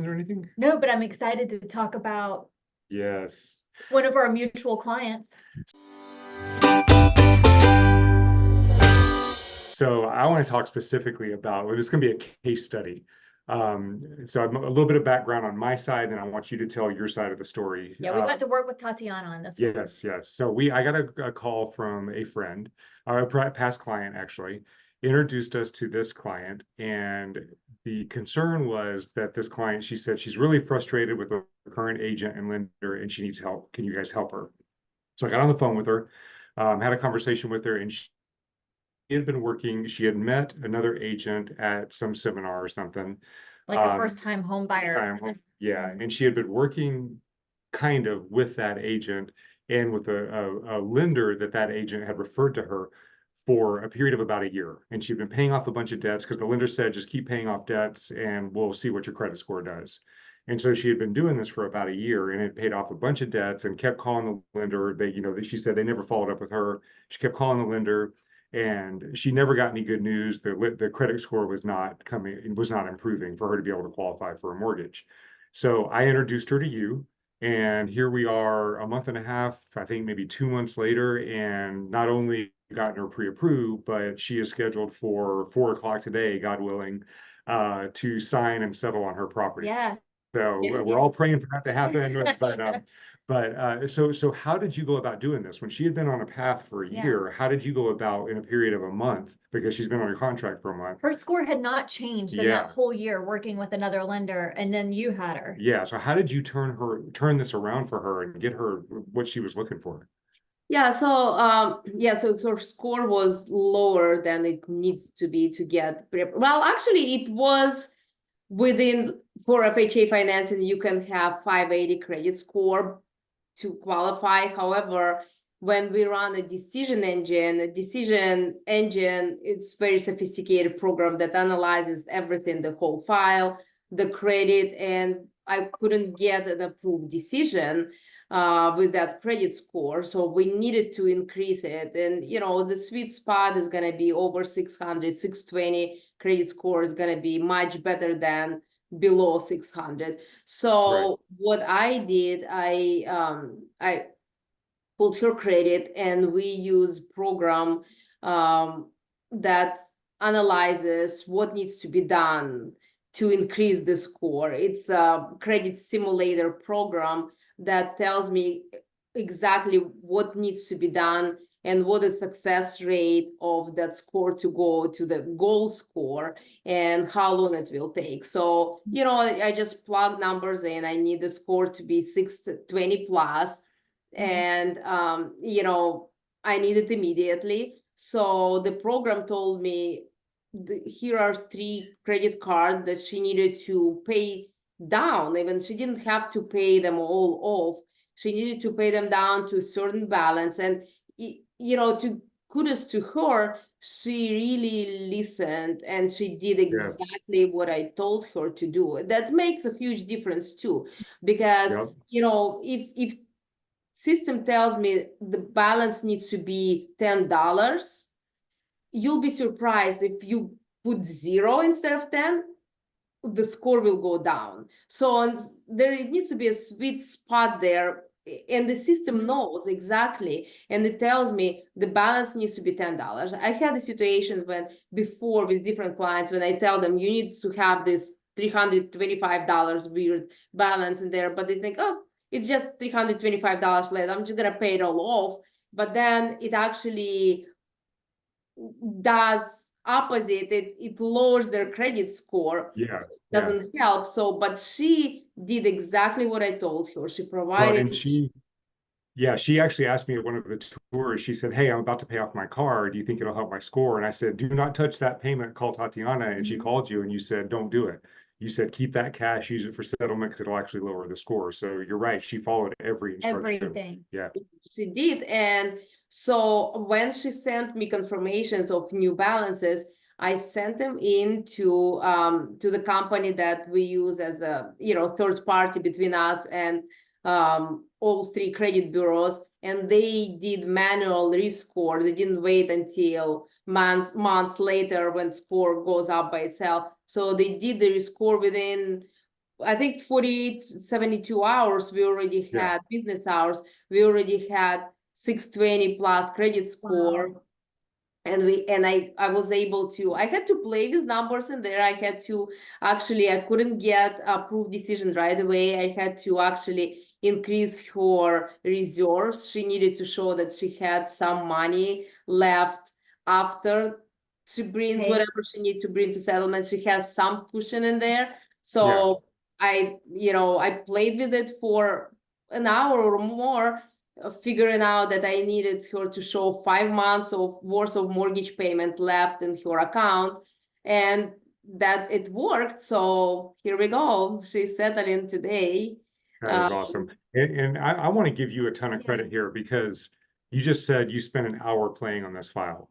or anything? No, but I'm excited to talk about Yes. one of our mutual clients. So I want to talk specifically about, well, it's going to be a case study. So I'm a little bit of background on my side, and I want you to tell your side of the story. Yeah, we got to work with Tatiana on this one. Yes. So I got a call from a friend, a past client actually, introduced us to this client, and the concern was that this client, she said she's really frustrated with the current agent and lender, and she needs help. Can you guys help her? So I got on the phone with her, had a conversation with her, and she had been working. She had met another agent at some seminar or something. Like a first-time home buyer. Yeah, and she had been working kind of with that agent and with a lender that agent had referred to her for a period of about a year. And she'd been paying off a bunch of debts because the lender said, just keep paying off debts and we'll see what your credit score does. And so she had been doing this for about a year and had paid off a bunch of debts and kept calling the lender. She said they never followed up with her. She kept calling the lender and she never got any good news. The credit score was not improving for her to be able to qualify for a mortgage. So I introduced her to you, and here we are a month and a half, I think maybe 2 months later, and not only gotten her pre-approved, but she is scheduled for 4 o'clock today, God willing, to sign and settle on her property. Yeah. So we're all praying for that to happen. So how did you go about doing this? When she had been on a path for a year, how did you go about in a period of a month, because she's been on a contract for a month? Her score had not changed in that whole year working with another lender, and then you had her. Yeah. So how did you turn this around for her and get her what she was looking for? So her score was lower than it needs to be to get well, actually it was within, for FHA financing you can have 580 credit score to qualify. However, when we run a decision engine, it's very sophisticated program that analyzes everything, the whole file, the credit, and I couldn't get an approved decision with that credit score. So we needed to increase it. And, the sweet spot is going to be over 600, 620 credit score is going to be much better than below 600. So what I did, I pulled her credit, and we use program that analyzes what needs to be done to increase the score. It's a credit simulator program that tells me exactly what needs to be done and what the success rate of that score to go to the goal score and how long it will take. So, I just plug numbers in. I need the score to be 620 plus. And, I need it immediately. So the program told me, here are 3 credit cards that she needed to pay down. Even she didn't have to pay them all off. She needed to pay them down to a certain balance. And, to kudos to her, she really listened and she did exactly what I told her to do. That makes a huge difference too, because, if system tells me the balance needs to be $10, you'll be surprised if you put 0 instead of 10, the score will go down. So there needs to be a sweet spot there, and the system knows exactly, and it tells me the balance needs to be $10. I had the situations before with different clients when I tell them you need to have this $325 weird balance in there, but they think, oh, it's just $325 less, I'm just gonna pay it all off. But then it actually does opposite. It lowers their credit score. Doesn't help. So, but she did exactly what I told her. She provided. She actually asked me at one of the tours, she said, hey, I'm about to pay off my car. Do you think it'll help my score? And I said, do not touch that payment. Call Tatiana. And she called you and you said, don't do it. You said, keep that cash, use it for settlement because it'll actually lower the score. So you're right. She followed every instruction. Everything. Yeah. She did. And so when she sent me confirmations of new balances, I sent them in to the company that we use as a third party between us and all 3 credit bureaus, and they did manual rescore. They didn't wait until months later when score goes up by itself. So they did the rescore within I think 48, 72 hours, we already Yeah. had business hours. We already had 620 plus credit score. Wow. And I was able to, I had to play with numbers in there. I had to actually, I couldn't get approved decision right away. I had to actually increase her reserves. She needed to show that she had some money left after she brings Okay. whatever she needs to bring to settlement. She has some cushion in there. Yeah. So I played with it for an hour or more, figuring out that I needed her to show 5 months of worth of mortgage payment left in her account, and that it worked. So here we go. She's settling today. That is awesome. And I want to give you a ton of credit here because you just said you spent an hour playing on this file.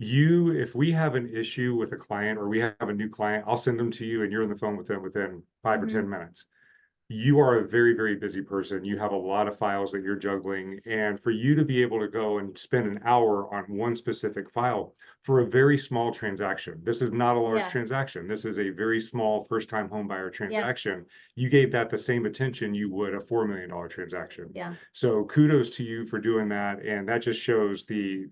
If we have an issue with a client or we have a new client, I'll send them to you and you're on the phone with them within 5 or 10 minutes. You are a very, very busy person. You have a lot of files that you're juggling. And for you to be able to go and spend an hour on one specific file for a very small transaction, this is not a large transaction. This is a very small first-time home buyer transaction. You gave that the same attention you would a $4 million transaction. Yeah. So kudos to you for doing that. And that just shows the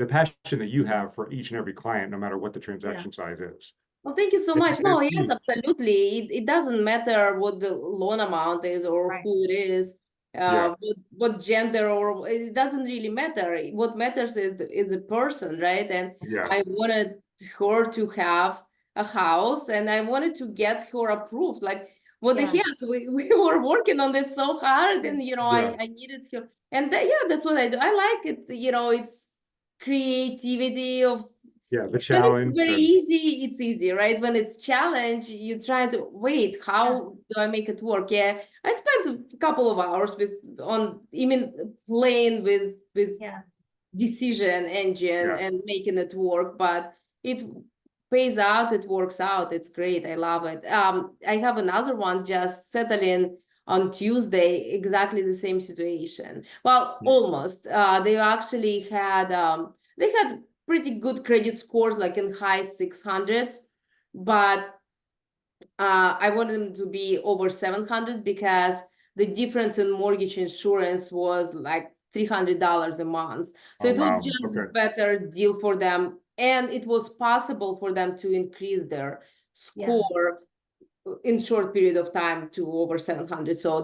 passion that you have for each and every client, no matter what the transaction size is. Well, thank you so much. No, yes, absolutely. It doesn't matter what the loan amount is or who it is, what gender, or it doesn't really matter. What matters is the person, right? And I wanted her to have a house, and I wanted to get her approved. Like, what the heck? We were working on it so hard, and I needed her. And that's what I do. I like it. It's creativity of. The challenge. When it's very easy, it's easy, right? When it's challenge, you try to wait, how do I make it work? I spent a couple of hours playing with decision engine and making it work, but it pays out, it works out, it's great. I love it. I have another one just settling on Tuesday, exactly the same situation. Well, almost. They actually had pretty good credit scores, like in high 600s, but I wanted them to be over 700 because the difference in mortgage insurance was like $300 a month. So it was just a better deal for them, and it was possible for them to increase their score in short period of time to over 700. So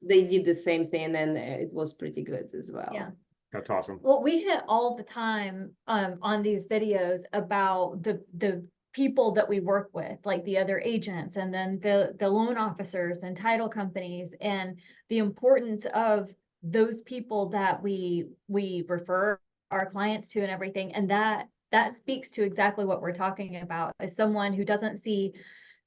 they did the same thing, and it was pretty good as well. Yeah. That's awesome. Well, we hit all the time on these videos about the people that we work with, like the other agents, and then the loan officers and title companies, and the importance of those people that we refer our clients to and everything. And that speaks to exactly what we're talking about. As someone who doesn't see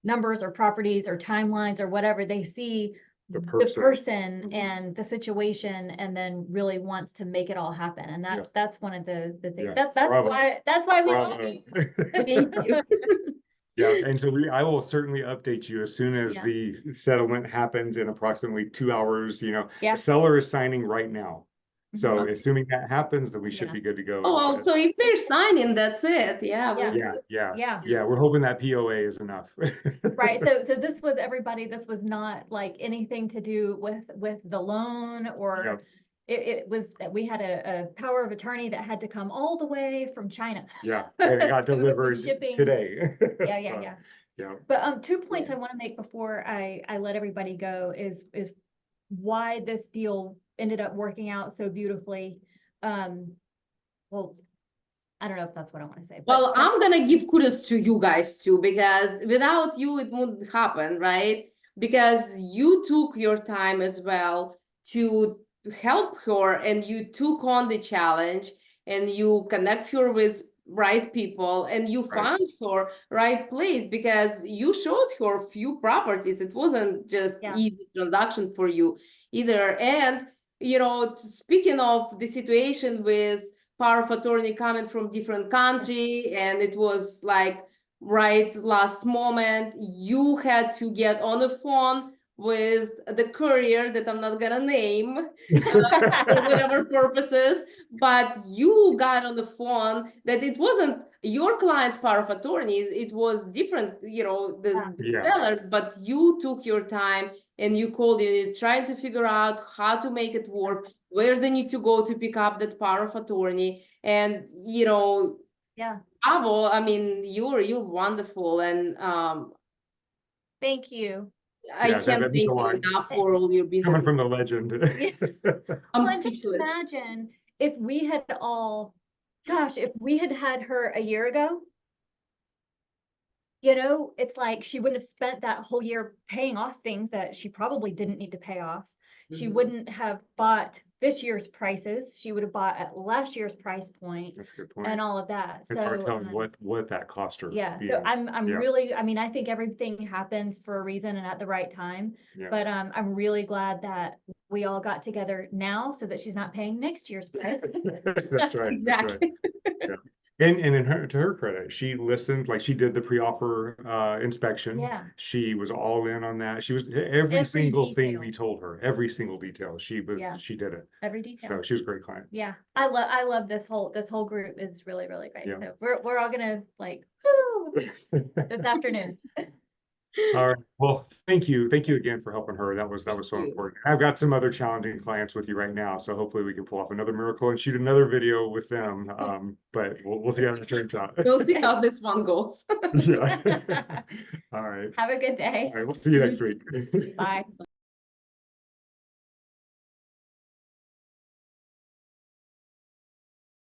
numbers or properties or timelines or whatever, they see the person and the situation, and then really wants to make it all happen. And that's one of the things. That's why we love it. Thank you. And so I will certainly update you as soon as the settlement happens in approximately 2 hours. The seller is signing right now. So assuming that happens, then we should be good to go. Oh, well, so if they're signing, that's it. We're hoping that POA is enough. Right. So this was not like anything to do with the loan, or it was that we had a power of attorney that had to come all the way from China. And it got delivered today. But 2 points I want to make before I let everybody go is why this deal ended up working out so beautifully. Well, I don't know if that's what I want to say. Well, I'm gonna give kudos to you guys too, because without you, it wouldn't happen, right? Because you took your time as well to help her, and you took on the challenge, and you connect her with right people, and you found her right place, because you showed her few properties. It wasn't just easy transaction for you either. And speaking of the situation with power of attorney coming from different country, and it was like right last moment, you had to get on the phone with the courier that I'm not gonna name for whatever purposes, but you got on the phone that it wasn't your client's power of attorney, it was different, the Yeah. sellers, but you took your time and you called and you're trying to figure out how to make it work, where they need to go to pick up that power of attorney. And, Yeah, bravo, I mean, you're wonderful. And thank you. I Yeah, that can't means a thank you lot. enough for all your Coming business. from the legend. I'm Well, and just speechless. imagine if we had all, gosh, if we had had her a year ago, it's like she wouldn't have spent that whole year paying off things that she probably didn't need to pay off. She Mhm. wouldn't have bought this year's prices. She would have bought at last year's price point That's a good point. and all of that. It's hard So, telling what that cost her. yeah, so being- I'm yeah. really, I mean, I think everything happens for a reason and at the right time. Yeah. But I'm really glad that we all got together now so that she's not paying next year's price. That's right. That's right. Exactly. Yeah. And to her credit, she listened, like she did the pre-offer inspection. Yeah. She was all in on that. She was every single thing we detail. told her, every single detail. She Yeah. did it. Every detail. So she was a great client. Yeah, I love this whole group is really, really great. Yeah. So we're all gonna like, woo, this afternoon. All right. Well, thank you. Thank you again for helping her. That was so Thank you. important. I've got some other challenging clients with you right now, so hopefully we can pull off another miracle and shoot another video with them. But we'll see how it turns out. We'll see how this one goes. Yeah. All right. Have a good day. All right. We'll see you next week. Bye.